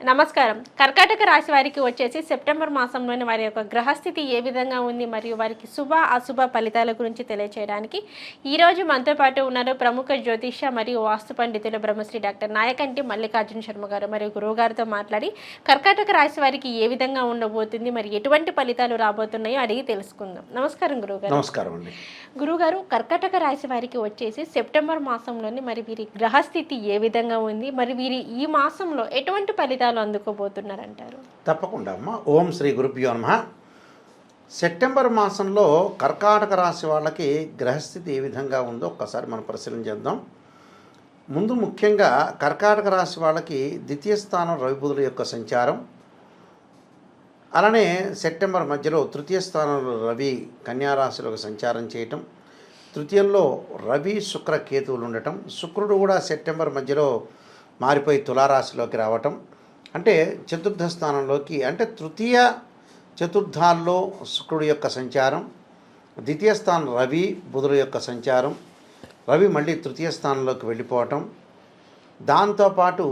నమస్కారం. కర్కాటక రాశి వారికి వచ్చేసి సెప్టెంబర్ మాసంలోని వారి యొక్క గ్రహస్థితి ఏ విధంగా ఉంది మరియు వారికి శుభ అశుభ ఫలితాల గురించి తెలియచేయడానికి ఈరోజు మనతో పాటు ఉన్నారు ప్రముఖ జ్యోతిష మరియు వాస్తు పండితులు బ్రహ్మశ్రీ డాక్టర్ నాయకంటి మల్లికార్జున శర్మ గారు మరియు గురువు గారితో మాట్లాడి కర్కాటక రాశి వారికి ఏ విధంగా ఉండబోతుంది, మరి ఎటువంటి ఫలితాలు రాబోతున్నాయో అడిగి తెలుసుకుందాం. నమస్కారం గురువుగారు. నమస్కారం అండి. గురుగారు, కర్కాటక రాశి వారికి వచ్చేసి సెప్టెంబర్ మాసంలోని మరి వీరి గ్రహస్థితి ఏ విధంగా ఉంది, మరి వీరి ఈ మాసంలో ఎటువంటి ఫలితాలు అందుకోబోతున్నారంటారు? తప్పకుండా అమ్మ. ఓం శ్రీ గురుభ్యో నమః. సెప్టెంబర్ మాసంలో కర్కాటక రాశి వాళ్ళకి గ్రహస్థితి ఏ విధంగా ఉందో ఒక్కసారి మనం పరిశీలన చేద్దాం. ముందు ముఖ్యంగా కర్కాటక రాశి వాళ్ళకి ద్వితీయ స్థానం రవి బుధుల యొక్క సంచారం, అలానే సెప్టెంబర్ మధ్యలో తృతీయ స్థానంలో రవి కన్యారాశిలోకి సంచారం చేయటం, తృతీయంలో రవి శుక్ర కేతువులు ఉండటం, శుక్రుడు కూడా సెప్టెంబర్ మధ్యలో మారిపోయి తులారాశిలోకి రావటం, అంటే చతుర్థ స్థానంలోకి, అంటే తృతీయ చతుర్థాల్లో శుక్రుడు యొక్క సంచారం, ద్వితీయ స్థానం రవి బుధుడు యొక్క సంచారం, రవి మళ్ళీ తృతీయ స్థానంలోకి వెళ్ళిపోవటం, దాంతోపాటు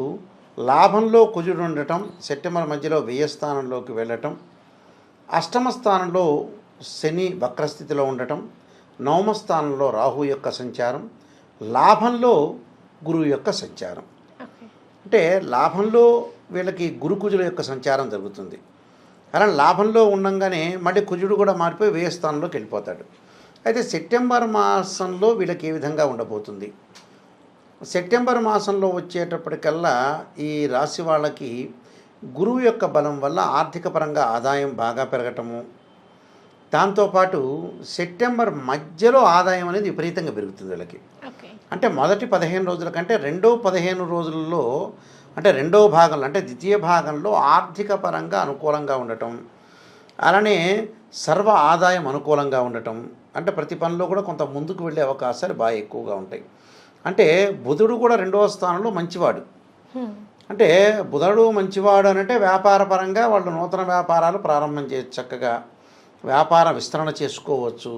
లాభంలో కుజుడు ఉండటం, సెప్టెంబర్ మధ్యలో వ్యయ స్థానంలోకి వెళ్ళటం, అష్టమ స్థానంలో శని వక్రస్థితిలో ఉండటం, నవమ స్థానంలో రాహు యొక్క సంచారం, లాభంలో గురువు యొక్క సంచారం. అంటే లాభంలో వీళ్ళకి గురు కుజుల యొక్క సంచారం జరుగుతుంది. అలా లాభంలో ఉండగానే మళ్ళీ కుజుడు కూడా మారిపోయి వ్యయ స్థానంలోకి వెళ్ళిపోతాడు. అయితే సెప్టెంబర్ మాసంలో వీళ్ళకి ఏ విధంగా ఉండబోతుంది? సెప్టెంబర్ మాసంలో వచ్చేటప్పటికల్లా ఈ రాశి వాళ్ళకి గురువు యొక్క బలం వల్ల ఆర్థిక పరంగా ఆదాయం బాగా పెరగటము, దాంతోపాటు సెప్టెంబర్ మధ్యలో ఆదాయం అనేది విపరీతంగా పెరుగుతుంది వీళ్ళకి. అంటే మొదటి 15 రోజుల కంటే రెండో 15 రోజులలో, అంటే రెండో భాగంలో, అంటే ద్వితీయ భాగంలో ఆర్థిక పరంగా అనుకూలంగా ఉండటం, అలానే సర్వ ఆదాయం అనుకూలంగా ఉండటం, అంటే ప్రతి పనిలో కూడా కొంత ముందుకు వెళ్ళే అవకాశాలు బాగా ఎక్కువగా ఉంటాయి. అంటే బుధుడు కూడా రెండవ స్థానంలో మంచివాడు. అంటే బుధుడు మంచివాడు అంటే వ్యాపార పరంగా వాళ్ళు నూతన వ్యాపారాలు ప్రారంభం చేయొచ్చు, చక్కగా వ్యాపార విస్తరణ చేసుకోవచ్చు,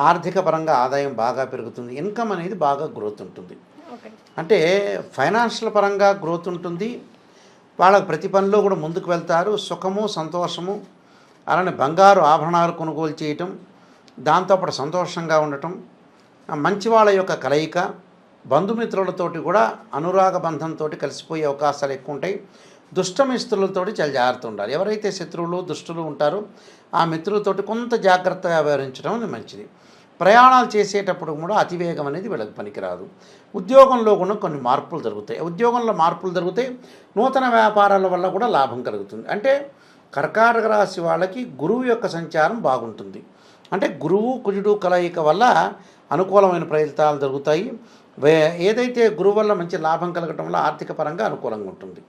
ఆర్థిక పరంగా ఆదాయం బాగా పెరుగుతుంది, ఇన్కమ్ అనేది బాగా గ్రోత్ ఉంటుంది. అంటే ఫైనాన్షియల్ పరంగా గ్రోత్ ఉంటుంది, వాళ్ళ ప్రతి పనిలో కూడా ముందుకు వెళ్తారు, సుఖము సంతోషము, అలానే బంగారు ఆభరణాలు కొనుగోలు చేయటం, దాంతోపాటు సంతోషంగా ఉండటం, మంచి వాళ్ళ యొక్క కలయిక, బంధుమిత్రులతోటి కూడా అనురాగ బంధంతో కలిసిపోయే అవకాశాలు ఎక్కువ ఉంటాయి. దుష్టమిత్రులతోటి చాలా జాగ్రత్త ఉండాలి. ఎవరైతే శత్రువులు దుష్టులు ఉంటారో ఆ మిత్రులతోటి కొంత జాగ్రత్తగా వ్యవహరించడం అనేది మంచిది. ప్రయాణాలు చేసేటప్పుడు కూడా అతివేగం అనేది వీళ్ళకి పనికిరాదు. ఉద్యోగంలో కూడా కొన్ని మార్పులు జరుగుతాయి. ఉద్యోగంలో మార్పులు జరుగుతాయి, నూతన వ్యాపారాల వల్ల కూడా లాభం కలుగుతుంది. అంటే కర్కాటక రాశి వాళ్ళకి గురువు యొక్క సంచారం బాగుంటుంది. అంటే గురువు కుజుడు కలయిక వల్ల అనుకూలమైన ఫలితాలు జరుగుతాయి. ఏదైతే గురువు వల్ల మంచి లాభం కలగటం వల్ల ఆర్థిక పరంగా అనుకూలంగా ఉంటుంది.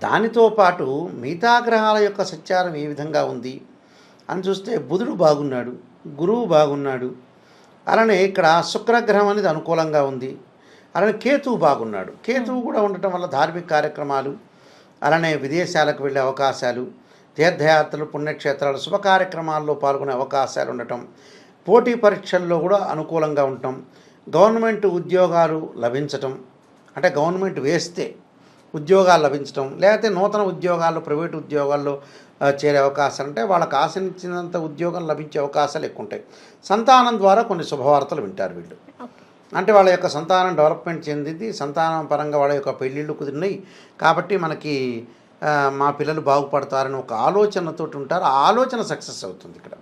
దానితో పాటు మిగతా గ్రహాల యొక్క సంచారం ఏ విధంగా ఉంది అని చూస్తే బుధుడు బాగున్నాడు, గురువు బాగున్నాడు, అలానే ఇక్కడ శుక్రగ్రహం అనేది అనుకూలంగా ఉంది, అలానే కేతువు బాగున్నాడు. కేతువు కూడా ఉండటం వల్ల ధార్మిక కార్యక్రమాలు, అలానే విదేశాలకు వెళ్ళే అవకాశాలు, తీర్థయాత్రలు, పుణ్యక్షేత్రాలు, శుభ కార్యక్రమాల్లో పాల్గొనే అవకాశాలు ఉండటం, పోటీ పరీక్షల్లో కూడా అనుకూలంగా ఉండటం, గవర్నమెంట్ ఉద్యోగాలు లభించటం, అంటే గవర్నమెంట్ వేస్తే ఉద్యోగాలు లభించటం, లేకపోతే నూతన ఉద్యోగాల్లో ప్రైవేటు ఉద్యోగాల్లో చేరే అవకాశాలు అంటే వాళ్ళకి ఆశించినంత ఉద్యోగం లభించే అవకాశాలు ఎక్కువ ఉంటాయి. సంతానం ద్వారా కొన్ని శుభవార్తలు వింటారు వీళ్ళు. అంటే వాళ్ళ యొక్క సంతానం డెవలప్మెంట్ చెందింది, సంతానం పరంగా వాళ్ళ యొక్క పెళ్ళిళ్ళు కుదిరినాయి కాబట్టి మనకి మా పిల్లలు బాగుపడతారని ఒక ఆలోచనతో ఉంటారు. ఆ ఆలోచన సక్సెస్ అవుతుంది ఇక్కడ.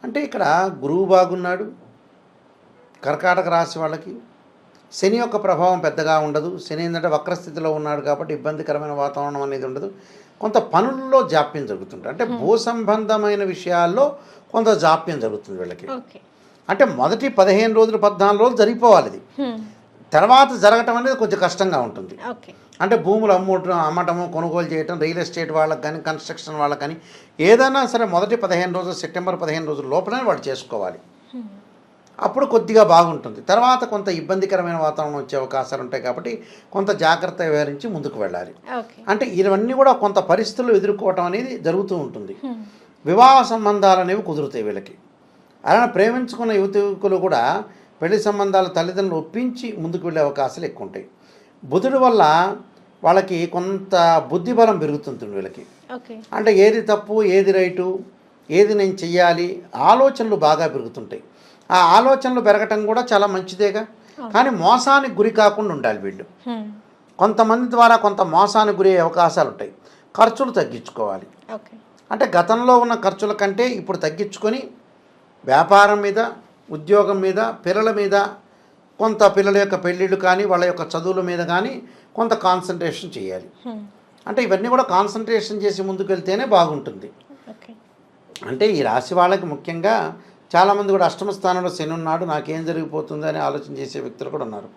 అంటే ఇక్కడ గురువు బాగున్నాడు కర్కాటక రాశి వాళ్ళకి. శని యొక్క ప్రభావం పెద్దగా ఉండదు. శని ఏంటంటే వక్రస్థితిలో ఉన్నాడు కాబట్టి ఇబ్బందికరమైన వాతావరణం అనేది ఉండదు. కొంత పనుల్లో జాప్యం జరుగుతుంది. అంటే భూ సంబంధమైన విషయాల్లో కొంత జాప్యం జరుగుతుంది వీళ్ళకి. అంటే మొదటి 15 రోజులు 14 రోజులు జరిగిపోవాలి. ఇది తర్వాత జరగటం అనేది కొంచెం కష్టంగా ఉంటుంది. అంటే భూములు అమ్మటము కొనుగోలు చేయటం, రియల్ ఎస్టేట్ వాళ్ళకి కానీ కన్స్ట్రక్షన్ వాళ్ళకి కానీ ఏదైనా సరే మొదటి 15 రోజులు, సెప్టెంబర్ 15 రోజుల లోపలనే వాళ్ళు చేసుకోవాలి. అప్పుడు కొద్దిగా బాగుంటుంది. తర్వాత కొంత ఇబ్బందికరమైన వాతావరణం వచ్చే అవకాశాలు ఉంటాయి కాబట్టి కొంత జాగ్రత్త వ్యవహరించి ముందుకు వెళ్ళాలి. అంటే ఇవన్నీ కూడా కొంత పరిస్థితులు ఎదుర్కోవటం అనేది జరుగుతూ ఉంటుంది. వివాహ సంబంధాలు అనేవి కుదురుతాయి వీళ్ళకి. అలానే ప్రేమించుకున్న యువకులు కూడా పెళ్లి సంబంధాల తల్లిదండ్రులు ఒప్పించి ముందుకు వెళ్ళే అవకాశాలు ఎక్కువ ఉంటాయి. బుధుడి వల్ల వాళ్ళకి కొంత బుద్ధిబలం పెరుగుతుంది వీళ్ళకి. ఓకే. అంటే ఏది తప్పు, ఏది రైటు, ఏది నేను చెయ్యాలి, ఆలోచనలు బాగా పెరుగుతుంటాయి. ఆ ఆలోచనలు పెరగటం కూడా చాలా మంచిదేగా. కానీ మోసానికి గురి కాకుండా ఉండాలి వీళ్ళు. కొంతమంది ద్వారా కొంత మోసానికి గురి అయ్యే అవకాశాలు ఉంటాయి. ఖర్చులు తగ్గించుకోవాలి. ఓకే. అంటే గతంలో ఉన్న ఖర్చుల కంటే ఇప్పుడు తగ్గించుకొని వ్యాపారం మీద, ఉద్యోగం మీద, పిల్లల మీద, కొంత పిల్లల యొక్క పెళ్ళిళ్ళు కానీ వాళ్ళ యొక్క చదువుల మీద కానీ కొంత కాన్సన్ట్రేషన్ చేయాలి. అంటే ఇవన్నీ కూడా కాన్సన్ట్రేషన్ చేసి ముందుకు వెళ్తేనే బాగుంటుంది. ఓకే. అంటే ఈ రాశి వాళ్ళకి ముఖ్యంగా చాలామంది కూడా అష్టమ స్థానంలో శని ఉన్నాడు, నాకేం జరిగిపోతుంది అని ఆలోచన చేసే వ్యక్తులు కూడా ఉన్నారు.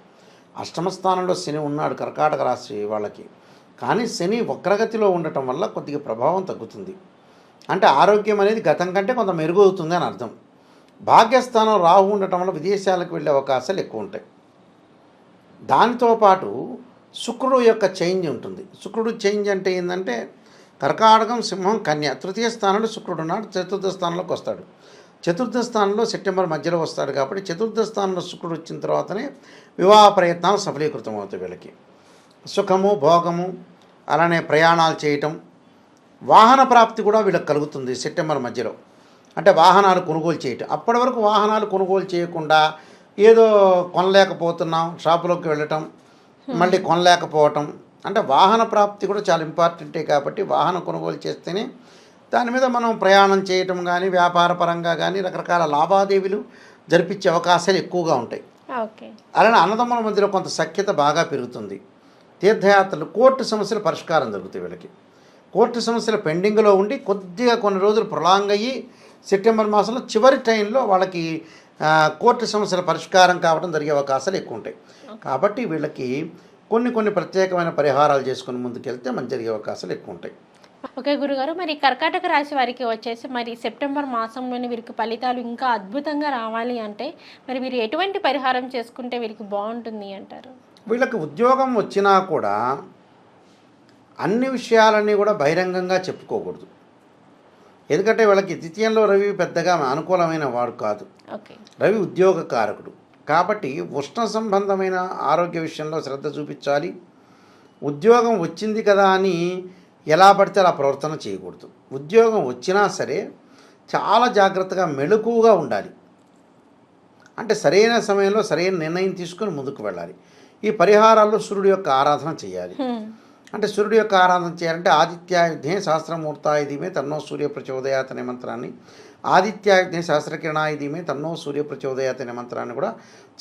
అష్టమ స్థానంలో శని ఉన్నాడు కర్కాటక రాశి వాళ్ళకి. కానీ శని వక్రగతిలో ఉండటం వల్ల కొద్దిగా ప్రభావం తగ్గుతుంది. అంటే ఆరోగ్యం అనేది గతం కంటే కొంత మెరుగు అవుతుంది అని అర్థం. భాగ్యస్థానం రాహు ఉండటం వల్ల విదేశాలకు వెళ్ళే అవకాశాలు ఎక్కువ ఉంటాయి. దానితో పాటు శుక్రుడు యొక్క చేంజ్ ఉంటుంది. శుక్రుడు చేంజ్ అంటే ఏంటంటే కర్కాటకం, సింహం, కన్య తృతీయ స్థానంలో శుక్రుడు ఉన్నాడు, చతుర్థ స్థానంలోకి వస్తాడు. చతుర్థ స్థానంలో సెప్టెంబర్ మధ్యలో వస్తాడు కాబట్టి చతుర్థ స్థానంలో శుక్రుడు వచ్చిన తర్వాతనే వివాహ ప్రయత్నాలు సఫలీకృతం అవుతాయి వీళ్ళకి. సుఖము, భోగము, అలానే ప్రయాణాలు చేయటం, వాహన ప్రాప్తి కూడా వీళ్ళకి కలుగుతుంది సెప్టెంబర్ మధ్యలో. అంటే వాహనాలు కొనుగోలు చేయటం. అప్పటి వరకు వాహనాలు కొనుగోలు చేయకుండా ఏదో కొనలేకపోతున్నాం, షాపులోకి వెళ్ళటం, మళ్ళీ కొనలేకపోవటం. అంటే వాహన ప్రాప్తి కూడా చాలా ఇంపార్టెంటే కాబట్టి వాహనం కొనుగోలు చేస్తేనే దాని మీద మనం ప్రయాణం చేయటం కానీ, వ్యాపార పరంగా కానీ రకరకాల లావాదేవీలు జరిపించే అవకాశాలు ఎక్కువగా ఉంటాయి. ఓకే. అలానే అన్నదమ్ముల మధ్యలో కొంత సఖ్యత బాగా పెరుగుతుంది. తీర్థయాత్రలు, కోర్టు సమస్యల పరిష్కారం జరుగుతాయి వీళ్ళకి. కోర్టు సమస్యలు పెండింగ్లో ఉండి కొద్దిగా కొన్ని రోజులు ప్రొలాంగ్ అయ్యి సెప్టెంబర్ మాసంలో చివరి టైంలో వాళ్ళకి కోర్టు సమస్యల పరిష్కారం కావడం జరిగే అవకాశాలు ఎక్కువ ఉంటాయి. కాబట్టి వీళ్ళకి కొన్ని ప్రత్యేకమైన పరిహారాలు చేసుకుని ముందుకెళ్తే మంచి జరిగే అవకాశాలు ఎక్కువ ఉంటాయి. ఓకే గురుగారు, మరి కర్కాటక రాశి వారికి వచ్చేసి మరి సెప్టెంబర్ మాసంలోని వీరికి ఫలితాలు ఇంకా అద్భుతంగా రావాలి అంటే మరి వీరు ఎటువంటి పరిహారం చేసుకుంటే వీరికి బాగుంటుంది అంటారు? వీళ్ళకి ఉద్యోగం వచ్చినా కూడా అన్ని విషయాలన్నీ కూడా బహిరంగంగా చెప్పుకోకూడదు. ఎందుకంటే వీళ్ళకి ద్వితీయంలో రవి పెద్దగా అనుకూలమైన వాడు కాదు. ఓకే. రవి ఉద్యోగ కారకుడు కాబట్టి ఉష్ణ సంబంధమైన ఆరోగ్య విషయంలో శ్రద్ధ చూపించాలి. ఉద్యోగం వచ్చింది కదా అని ఎలా పడితే అలా ప్రవర్తన చేయకూడదు. ఉద్యోగం వచ్చినా సరే చాలా జాగ్రత్తగా మెలకువగా ఉండాలి. అంటే సరైన సమయంలో సరైన నిర్ణయం తీసుకుని ముందుకు వెళ్ళాలి. ఈ పరిహారాల్లో సూర్యుడి యొక్క ఆరాధన చేయాలి. అంటే సూర్యుడి యొక్క ఆరాధన చేయాలంటే ఆదిత్యాయుధే సహస్రమూర్తాయుధీమే తన్నో సూర్య ప్రచోదయాత్ అనే మంత్రాన్ని, ఆదిత్యాయుధే సహస్రకిరణాయుధీమే తన్నో సూర్య ప్రచోదయాత్ అనే మంత్రాన్ని కూడా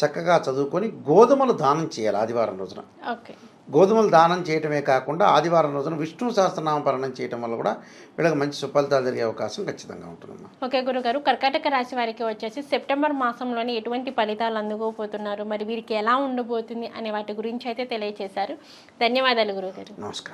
చక్కగా చదువుకొని గోధుమలు దానం చేయాలి ఆదివారం రోజున. ఓకే. గోధుమలు దానం చేయటమే కాకుండా ఆదివారం రోజున విష్ణు సహస్రనామపరణం చేయటం వల్ల కూడా వీళ్ళకి మంచి సుఫలితాలు జరిగే అవకాశం ఖచ్చితంగా ఉంటుందమ్మా. ఓకే గురుగారు, కర్కాటక రాశి వారికి వచ్చేసి సెప్టెంబర్ మాసంలోని ఎటువంటి ఫలితాలు అందుకోబోతున్నారు, మరి వీరికి ఎలా ఉండబోతుంది అనే వాటి గురించి అయితే తెలియజేశారు. ధన్యవాదాలు గురుగారు. నమస్కారం.